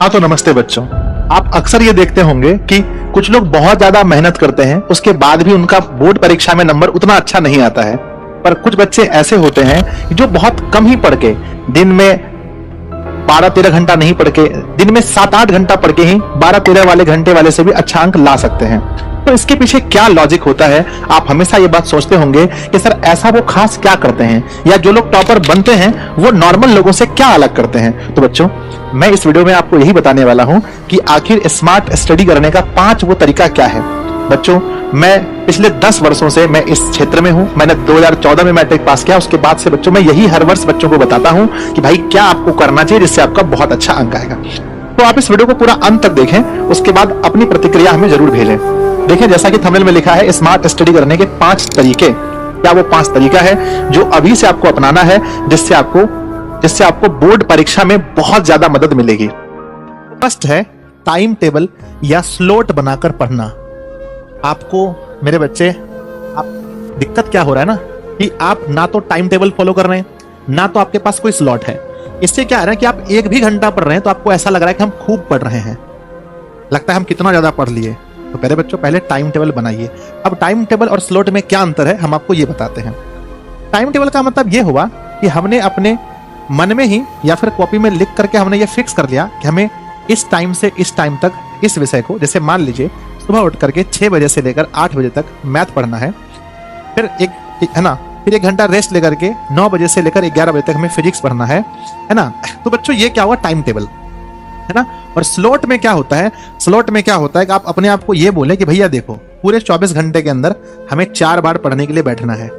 हाँ तो नमस्ते बच्चों। आप अक्सर ये देखते होंगे कि कुछ लोग बहुत ज्यादा मेहनत करते हैं, उसके बाद भी उनका बोर्ड परीक्षा में नंबर उतना अच्छा नहीं आता है। पर कुछ बच्चे ऐसे होते हैं जो बहुत कम ही पढ़ के, दिन में 12-13 घंटा नहीं पढ़ के, दिन में 7-8 घंटा पढ़ के ही 12-13 वाले घंटे वाले से भी अच्छा अंक ला सकते हैं। तो इसके पीछे क्या लॉजिक होता है? आप हमेशा ये बात सोचते होंगे कि सर ऐसा वो खास क्या करते हैं, या जो लोग टॉपर बनते हैं वो नॉर्मल लोगों से क्या अलग करते हैं। तो बच्चों, मैं इस वीडियो में आपको यही बताने वाला हूं कि आखिर स्मार्ट स्टडी करने का 5 वो तरीका क्या है। बच्चों, मैं पिछले 10 वर्षों से मैं इस क्षेत्र में हूं। मैंने 2014 में मैट्रिक पास किया। उसके बाद से बच्चों मैं यही हर वर्ष बच्चों को बताता हूं कि भाई क्या आपको करना चाहिए जिससे आपका बहुत अच्छा अंक आएगा। तो आप इस वीडियो को पूरा अंत तक देखें, उसके बाद अपनी प्रतिक्रिया हमें जरूर भेजें। देखें, जैसा कि थंबनेल में लिखा है स्मार्ट स्टडी करने के 5 तरीके। क्या वो 5 तरीका है जो अभी से आपको अपनाना है, जिससे आपको बोर्ड परीक्षा में बहुत ज्यादा मदद मिलेगी। फर्स्ट है टाइम टेबल या स्लॉट बनाकर पढ़ना। आपको मेरे बच्चे, आप दिक्कत क्या हो रहा है ना कि आप ना तो टाइम टेबल फॉलो कर रहे हैं, ना तो आपके पास कोई स्लॉट है। इससे क्या है ना कि आप 1 भी घंटा पढ़ रहे हैं तो आपको ऐसा लग रहा है कि हम खूब पढ़ रहे हैं, लगता है हम कितना ज्यादा पढ़ लिए। तो पहले बच्चों, पहले टाइम टेबल बनाइए। अब टाइम टेबल और स्लॉट में क्या अंतर है हम आपको ये बताते हैं। टाइम टेबल का मतलब ये हुआ कि हमने अपने मन में ही या फिर कॉपी में लिख करके हमने ये फिक्स कर लिया कि हमें इस टाइम से इस टाइम तक इस विषय को, जैसे मान लीजिए सुबह उठ करके 6 बजे से लेकर 8 बजे तक मैथ पढ़ना है, फिर फिर 1 घंटा रेस्ट लेकर के 9 बजे से लेकर 11 बजे तक हमें फिजिक्स पढ़ना है ना। तो बच्चों ये क्या हुआ, टाइम टेबल है ना। और स्लॉट में क्या होता है, स्लॉट में क्या होता है कि आप अपने आप को ये बोले कि भैया देखो, पूरे 24 घंटे के अंदर हमें 4 बार पढ़ने के लिए बैठना है।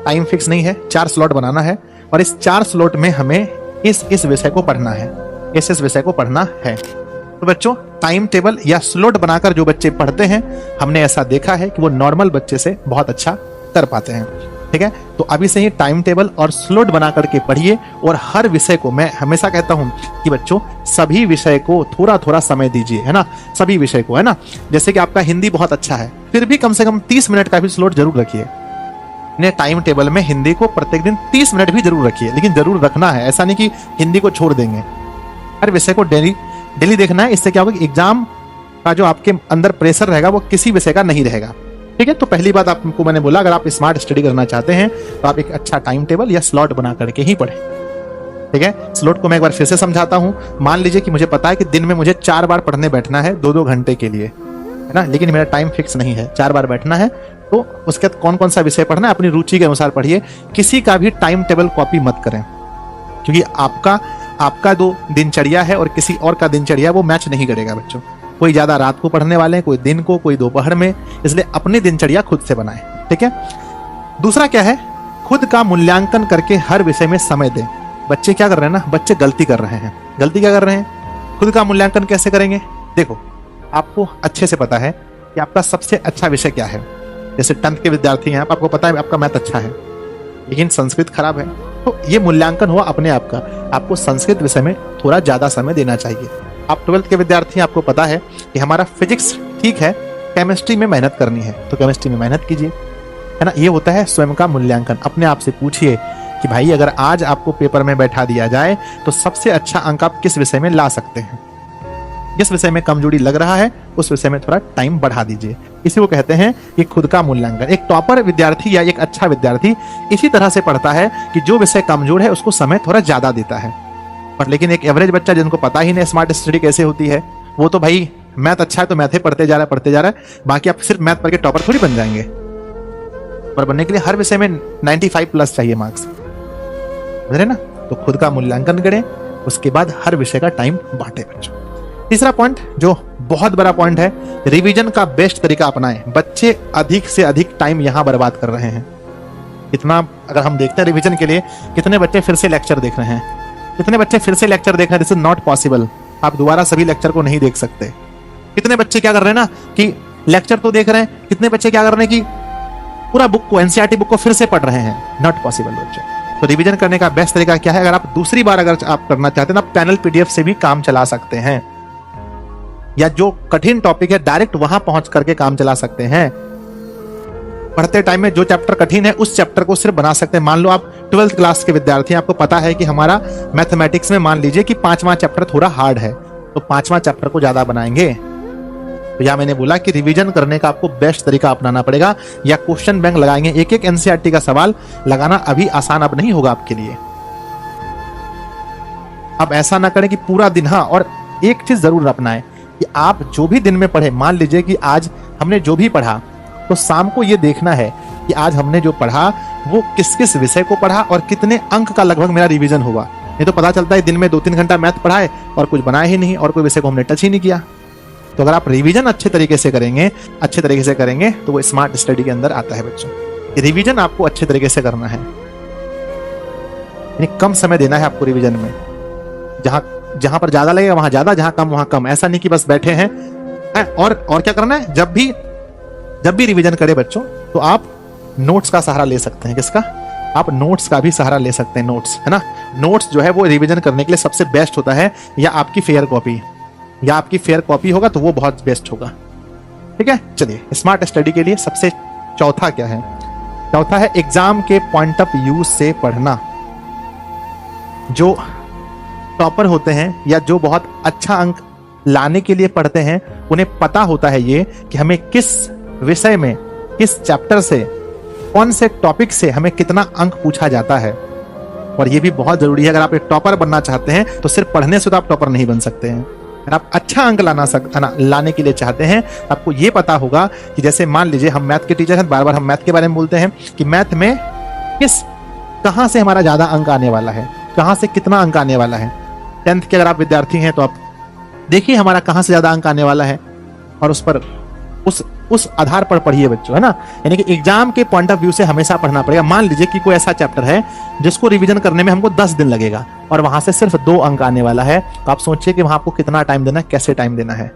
टाइम फिक्स नहीं है, 4 स्लॉट बनाना है और इस 4 स्लॉट में हमें इस विषय को पढ़ना है, इस विषय को पढ़ना है। तो बच्चों, टाइम टेबल या स्लॉट बनाकर जो बच्चे पढ़ते हैं, हमने ऐसा देखा है कि वो नॉर्मल बच्चे से बहुत अच्छा कर पाते हैं। ठीक है, तो अभी से ही टाइम टेबल और स्लॉट बना करके पढ़िए। और हर विषय को, मैं हमेशा कहता हूं कि बच्चों सभी विषय को थोड़ा थोड़ा समय दीजिए, है ना, सभी विषय को, है ना। जैसे कि आपका हिंदी बहुत अच्छा है, फिर भी कम से कम 30 मिनट का भी स्लॉट जरूर रखिए। टाइम टेबल में हिंदी को प्रत्येक दिन 30 मिनट भी जरूर रखिए, लेकिन जरूर रखना है, ऐसा नहीं कि हिंदी को छोड़ देंगे। हर विषय को डेली देखना है। इससे क्या होगा कि एग्जाम का जो आपके अंदर प्रेशर रहेगा वो किसी विषय का नहीं रहेगा। ठीक है, तो पहली बात आपको मैंने बोला, अगर आप स्मार्ट स्टडी करना चाहते हैं तो आप एक अच्छा टाइम टेबल या स्लॉट बना करके ही पढ़ें। ठीक है, स्लॉट को मैं एक बार फिर से समझाता हूं। मान लीजिए कि मुझे पता है कि दिन में मुझे 4 बार पढ़ने बैठना है 2-2 घंटे के लिए, है ना, लेकिन मेरा टाइम फिक्स नहीं है, 4 बार बैठना है। तो उसके बाद कौन कौन सा विषय पढ़ना है अपनी रुचि के अनुसार पढ़िए। किसी का भी टाइम टेबल कॉपी मत करें, क्योंकि आपका जो दिनचर्या है और किसी और का दिनचर्या वो मैच नहीं करेगा बच्चों। कोई ज्यादा रात को पढ़ने वाले हैं, कोई दिन को, कोई दोपहर में, इसलिए अपनी दिनचर्या खुद से बनाएं। ठीक है, दूसरा क्या है, खुद का मूल्यांकन करके हर विषय में समय दें। बच्चे क्या कर रहे हैं ना, बच्चे गलती कर रहे हैं। गलती क्या कर रहे हैं, खुद का मूल्यांकन कैसे करेंगे। देखो, आपको अच्छे से पता है कि आपका सबसे अच्छा विषय क्या है। जैसे 10th के विद्यार्थी हैं, आपको पता है आपका मैथ अच्छा है लेकिन संस्कृत खराब है, तो ये मूल्यांकन हुआ अपने आप का। आपको संस्कृत विषय में थोड़ा ज्यादा समय देना चाहिए। आप 12th के विद्यार्थी हैं, आपको पता है कि हमारा फिजिक्स ठीक है, केमिस्ट्री में मेहनत करनी है तो केमिस्ट्री में मेहनत कीजिए, है ना। ये होता है स्वयं का मूल्यांकन। अपने आप से पूछिए कि भाई अगर आज आपको पेपर में बैठा दिया जाए तो सबसे अच्छा अंक आप किस विषय में ला सकते हैं। जिस विषय में कमजोरी लग रहा है उस विषय में थोड़ा टाइम बढ़ा दीजिए। इसी को कहते हैं कि खुद का मूल्यांकन। एक टॉपर विद्यार्थी या एक अच्छा विद्यार्थी इसी तरह से पढ़ता है कि जो विषय कमजोर है उसको समय थोड़ा ज्यादा देता है। पर लेकिन एक एवरेज बच्चा जिनको पता ही नहीं स्मार्ट स्टडी कैसे होती है, वो तो भाई मैथ अच्छा है तो मैथ ही पढ़ते जा रहा है, बाकी आप सिर्फ मैथ पढ़ के टॉपर थोड़ी बन जाएंगे। पर बनने के लिए हर विषय में 95+ चाहिए मार्क्स, समझ रहे ना। तो खुद का मूल्यांकन करें, उसके बाद हर विषय का टाइम बांटे बच्चों। तीसरा पॉइंट जो बहुत बड़ा पॉइंट है, रिवीजन का बेस्ट तरीका अपनाएं। बच्चे अधिक से अधिक टाइम यहां बर्बाद कर रहे हैं। इतना अगर हम देखते हैं रिवीजन के लिए, कितने बच्चे फिर से लेक्चर देख रहे हैं, कितने बच्चे फिर से लेक्चर देख रहे हैं। दिस इज नॉट पॉसिबल, आप दोबारा सभी लेक्चर को नहीं देख सकते। कितने बच्चे क्या कर रहे हैं ना कि लेक्चर तो देख रहे हैं, कितने बच्चे क्या कर रहे हैं कि पूरा बुक को, एनसीईआरटी बुक को फिर से पढ़ रहे हैं। नॉट पॉसिबल बच्चों। तो रिवीजन करने का बेस्ट तरीका क्या है, अगर आप दूसरी बार अगर आप करना चाहते हैं ना, पैनल पीडीएफ से भी काम चला सकते हैं, या जो कठिन टॉपिक है डायरेक्ट वहां पहुंच करके काम चला सकते हैं। पढ़ते टाइम में जो चैप्टर कठिन है उस चैप्टर को सिर्फ बना सकते हैं। मान लो आप 12th क्लास के विद्यार्थी हैं, आपको पता है कि हमारा मैथमेटिक्स में मान लीजिए कि 5वां चैप्टर थोड़ा हार्ड है, तो पांचवा चैप्टर को ज्यादा बनाएंगे। तो या मैंने बोला कि रिवीजन करने का आपको बेस्ट तरीका अपनाना पड़ेगा, या क्वेश्चन बैंक लगाएंगे। एक एक एनसीईआरटी का सवाल लगाना अभी आसान अब नहीं होगा आपके लिए। अब ऐसा ना करें कि पूरा दिन, हाँ, और एक चीज जरूर अपनाएं कि आप जो भी दिन में पढ़े, मान लीजिए कि आज हमने जो भी पढ़ा, तो शाम को ये देखना है कि आज हमने जो पढ़ा वो किस किस विषय को पढ़ा और कितने अंक का लगभग मेरा रिवीजन हुआ। नहीं तो पता चलता है दिन में 2-3 घंटा मैथ पढ़ाए और कुछ बनाया ही नहीं, और कोई विषय को हमने टच ही नहीं किया। तो अगर आप रिवीजन अच्छे तरीके से करेंगे तो वो स्मार्ट स्टडी के अंदर आता है बच्चों। रिवीजन आपको अच्छे तरीके से करना है, यानी कम समय देना है आपको रिवीजन में। जहां पर ज्यादा लगेगा वहां ज्यादा, जहां कम वहां कम। ऐसा नहीं कि बस बैठे हैं। और क्या करना है, जब भी रिवीजन करें बच्चों, तो आप नोट्स का सहारा ले सकते हैं। किसका? आप नोट्स का भी सहारा ले सकते हैं। नोट्स, है ना, नोट्स जो है वो रिवीजन करने के लिए सबसे बेस्ट होता है, या आपकी फेयर कॉपी होगा तो वो बहुत बेस्ट होगा। ठीक है, चलिए स्मार्ट स्टडी के लिए सबसे चौथा क्या है? चौथा है एग्जाम के पॉइंट ऑफ व्यू से पढ़ना। जो टॉपर होते हैं या जो बहुत अच्छा अंक लाने के लिए पढ़ते हैं, उन्हें पता होता है ये कि हमें किस विषय में, किस चैप्टर से, कौन से टॉपिक से हमें कितना अंक पूछा जाता है। और ये भी बहुत जरूरी है। अगर आप एक टॉपर बनना चाहते हैं तो सिर्फ पढ़ने से तो आप टॉपर नहीं बन सकते हैं। अगर आप अच्छा अंक लाने के लिए चाहते हैं, आपको ये पता होगा कि जैसे मान लीजिए हम मैथ के टीचर हैं, बार बार हम मैथ के बारे में बोलते हैं कि मैथ में कहां से हमारा ज्यादा अंक आने वाला है, कहां से कितना अंक आने वाला है। 10th के अगर आप विद्यार्थी हैं तो आप देखिए हमारा कहां से ज्यादा अंक आने वाला है, और उस आधार पर पढ़िए बच्चों, है ना। यानी कि एग्जाम के पॉइंट ऑफ व्यू से हमेशा पढ़ना पड़ेगा। मान लीजिए कि कोई ऐसा चैप्टर है जिसको रिवीजन करने में हमको 10 दिन लगेगा और वहां से सिर्फ 2 अंक आने वाला है, तो आप सोचिए कि वहां आपको कितना टाइम देना है, कैसे टाइम देना है।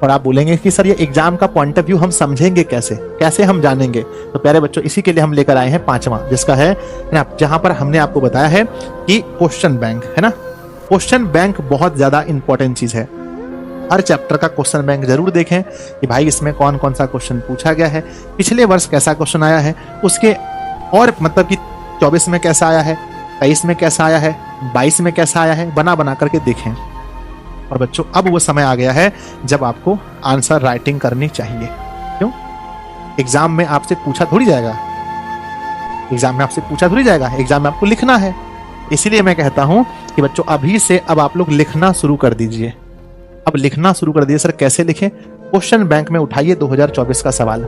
और आप बोलेंगे कि सर ये एग्जाम का पॉइंट ऑफ व्यू हम समझेंगे कैसे हम जानेंगे? तो प्यारे बच्चों, इसी के लिए हम लेकर आए हैं 5वां, जिसका है ना, जहां पर हमने आपको बताया है कि क्वेश्चन बैंक, है ना। क्वेश्चन बैंक बहुत ज्यादा इंपॉर्टेंट चीज है। हर चैप्टर का क्वेश्चन बैंक जरूर देखें कि भाई इसमें कौन कौन सा क्वेश्चन पूछा गया है, पिछले वर्ष कैसा क्वेश्चन आया है, उसके और मतलब कि 24 में कैसा आया है, 23 में कैसा आया है, 22 में कैसा आया है, बना करके देखें। और बच्चों, अब वो समय आ गया है जब आपको आंसर राइटिंग करनी चाहिए। क्यों? एग्जाम में आपसे पूछा थोड़ी जाएगा, एग्जाम में आपको लिखना है। इसीलिए मैं कहता हूं कि बच्चों अभी से अब आप लोग लिखना शुरू कर दीजिए। अब लिखना शुरू कर दिए। सर कैसे लिखें? क्वेश्चन बैंक में उठाइए 2024 का सवाल।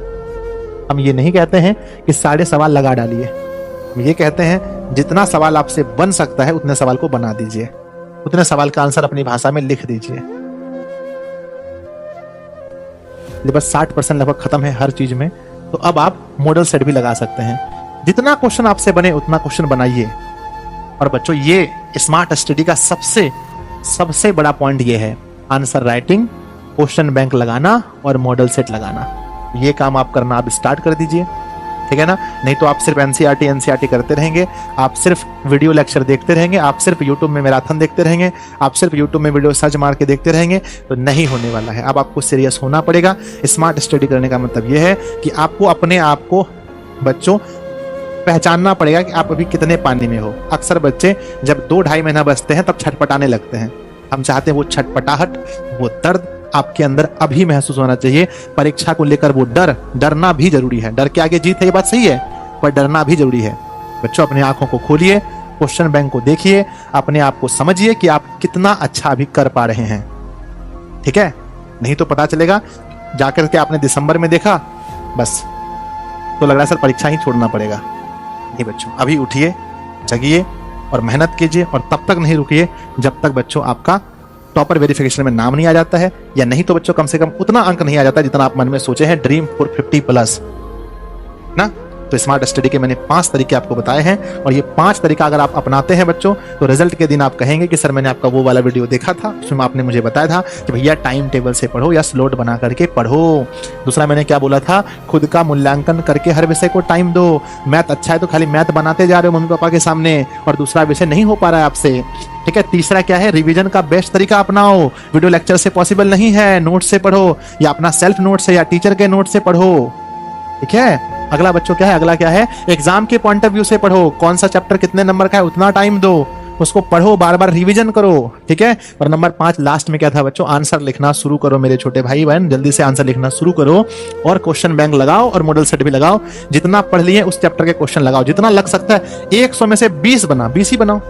हम ये नहीं कहते हैं कि सारे सवाल लगा डालिए, हम ये कहते हैं जितना सवाल आपसे बन सकता है उतने सवाल को बना दीजिए, उतने सवाल का आंसर अपनी भाषा में लिख दीजिए। बस 60% लगभग खत्म है हर चीज में। तो अब आप मॉडल सेट भी लगा सकते हैं। जितना क्वेश्चन आपसे बने उतना क्वेश्चन बनाइए। और बच्चों, ये स्मार्ट स्टडी का सबसे बड़ा पॉइंट ये है, आंसर राइटिंग, क्वेश्चन बैंक लगाना और मॉडल सेट लगाना। ये काम आप करना आप स्टार्ट कर दीजिए, ठीक है ना। नहीं तो आप सिर्फ एनसीईआरटी करते रहेंगे, आप सिर्फ वीडियो लेक्चर देखते रहेंगे, आप सिर्फ यूट्यूब में मैराथन देखते रहेंगे, आप सिर्फ यूट्यूब में वीडियो सर्च मार के देखते रहेंगे, तो नहीं होने वाला है। अब आपको सीरियस होना पड़ेगा। स्मार्ट स्टडी करने का मतलब यह है कि आपको अपने आप को बच्चों पहचानना पड़ेगा कि आप अभी कितने पानी में हो। अक्सर बच्चे जब 2-2.5 महीना बचते हैं तब छटपटाने लगते हैं। हम चाहते हैं वो छटपटाहट, वो दर्द आपके अंदर अभी महसूस होना चाहिए। परीक्षा को लेकर वो डरना भी जरूरी है। डर के आगे जीत है, ये बात सही है, पर डरना भी जरूरी है। बच्चों, अपनी आंखों को खोलिए, क्वेश्चन बैंक को देखिए, अपने आप को समझिए कि आप कितना अच्छा अभी कर पा रहे हैं, ठीक है। नहीं तो पता चलेगा जाकर के आपने दिसंबर में देखा, बस तो लग रहा है सर परीक्षा ही छोड़ना पड़ेगा। नहीं बच्चों, अभी उठिए, जगिए और मेहनत कीजिए। और तब तक नहीं रुकिए जब तक बच्चों आपका टॉपर वेरिफिकेशन में नाम नहीं आ जाता है, या नहीं तो बच्चों कम से कम उतना अंक नहीं आ जाता जितना आप मन में सोचे हैं, ड्रीम फॉर 50+ ना। तो स्मार्ट स्टडी के मैंने 5 तरीके आपको बताए हैं, और ये 5 तरीका अगर आप अपनाते हैं बच्चों, तो रिजल्ट के दिन आप कहेंगे कि सर मैंने आपका वो वाला वीडियो देखा था, उसमें आपने मुझे बताया था कि भैया टाइम टेबल से पढ़ो या स्लॉट बना करके पढ़ो। दूसरा मैंने क्या बोला था, खुद का मूल्यांकन करके हर विषय को टाइम दो। मैथ अच्छा है तो खाली मैथ बनाते जा रहे हो मम्मी पापा के सामने, और दूसरा विषय नहीं हो पा रहा है आपसे, ठीक है। तीसरा क्या है, रिवीजन का बेस्ट तरीका अपनाओ। वीडियो लेक्चर से पॉसिबल नहीं है, नोट से पढ़ो, या अपना सेल्फ नोट से या टीचर के नोट से पढ़ो, ठीक है। अगला बच्चों क्या है, एग्जाम के पॉइंट ऑफ व्यू से पढ़ो। कौन सा चैप्टर कितने नंबर का है उतना टाइम दो, उसको पढ़ो, बार बार रिवीजन करो, ठीक है। और नंबर 5 लास्ट में क्या था बच्चों, आंसर लिखना शुरू करो मेरे छोटे भाई बहन, जल्दी से आंसर लिखना शुरू करो और क्वेश्चन बैंक लगाओ और मॉडल सेट भी लगाओ। जितना पढ़ लिए उस चैप्टर के क्वेश्चन लगाओ, जितना लग सकता है। 100 में से 20 बना, 20 ही बनाओ,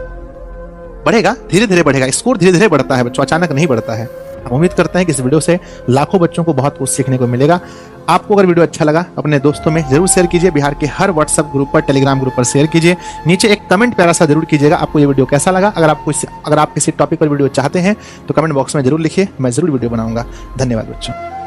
बढ़ेगा, धीरे धीरे बढ़ेगा, स्कोर धीरे धीरे बढ़ता है बच्चों, अचानक नहीं बढ़ता है। हम उम्मीद करते हैं कि इस वीडियो से लाखों बच्चों को बहुत कुछ सीखने को मिलेगा। आपको अगर वीडियो अच्छा लगा अपने दोस्तों में जरूर शेयर कीजिए, बिहार के हर व्हाट्सएप ग्रुप पर, टेलीग्राम ग्रुप पर शेयर कीजिए। नीचे एक कमेंट प्यारा सा जरूर कीजिएगा आपको ये वीडियो कैसा लगा। अगर आप किसी टॉपिक पर वीडियो चाहते हैं तो कमेंट बॉक्स में जरूर लिखिए, मैं जरूर वीडियो बनाऊंगा। धन्यवाद बच्चों।